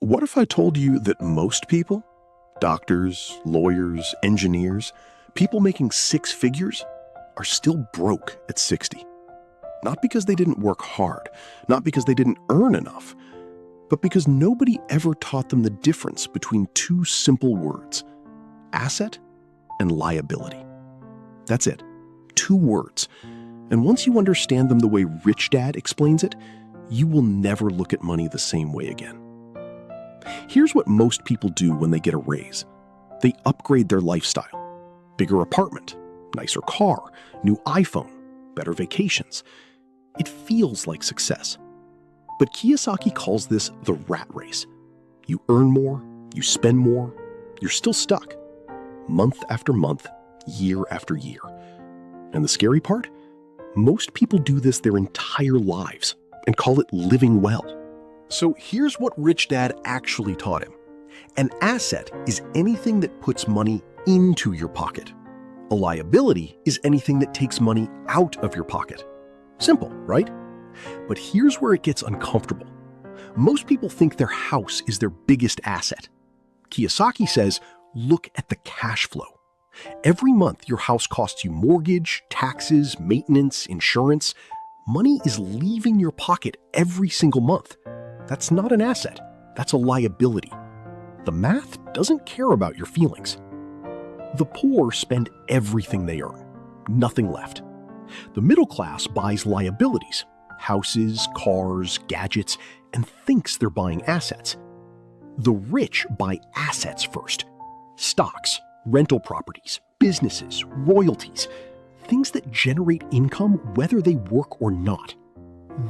What if I told you that most people, doctors, lawyers, engineers, people making six figures, are still broke at 60? Not because they didn't work hard, not because they didn't earn enough, but because nobody ever taught them the difference between two simple words: asset and liability. That's it. Two words. And once you understand them the way Rich Dad explains it, you will never look at money the same way again. Here's what most people do when they get a raise. They upgrade their lifestyle. Bigger apartment, nicer car, new iPhone, better vacations. It feels like success. But Kiyosaki calls this the rat race. You earn more, you spend more, you're still stuck. Month after month, year after year. And the scary part? Most people do this their entire lives and call it living well. So here's what Rich Dad actually taught him. An asset is anything that puts money into your pocket. A liability is anything that takes money out of your pocket. Simple, right? But here's where it gets uncomfortable. Most people think their house is their biggest asset. Kiyosaki says, look at the cash flow. Every month your house costs you mortgage, taxes, maintenance, insurance. Money is leaving your pocket every single month. That's not an asset. That's a liability. The math doesn't care about your feelings. The poor spend everything they earn. Nothing left. The middle class buys liabilities, houses, cars, gadgets, and thinks they're buying assets. The rich buy assets first. Stocks, rental properties, businesses, royalties, things that generate income whether they work or not.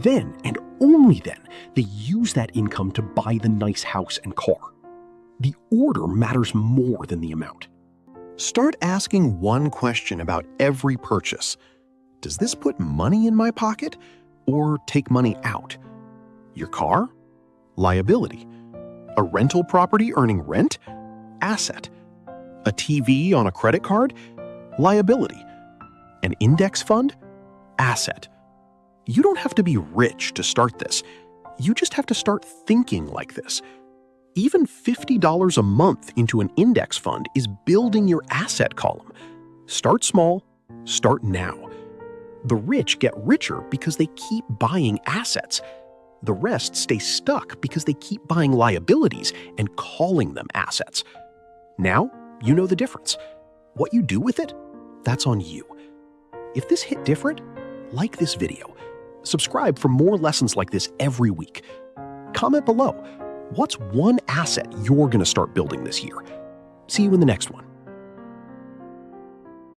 Then, and only then, they use that income to buy the nice house and car. The order matters more than the amount. Start asking one question about every purchase. Does this put money in my pocket or take money out? Your car? Liability. A rental property earning rent? Asset. A TV on a credit card? Liability. An index fund? Asset. You don't have to be rich to start this. You just have to start thinking like this. Even $50 a month into an index fund is building your asset column. Start small, start now. The rich get richer because they keep buying assets. The rest stay stuck because they keep buying liabilities and calling them assets. Now, you know the difference. What you do with it, that's on you. If this hit different, like this video. Subscribe for more lessons like this every week. Comment below. What's one asset you're going to start building this year? See you in the next one.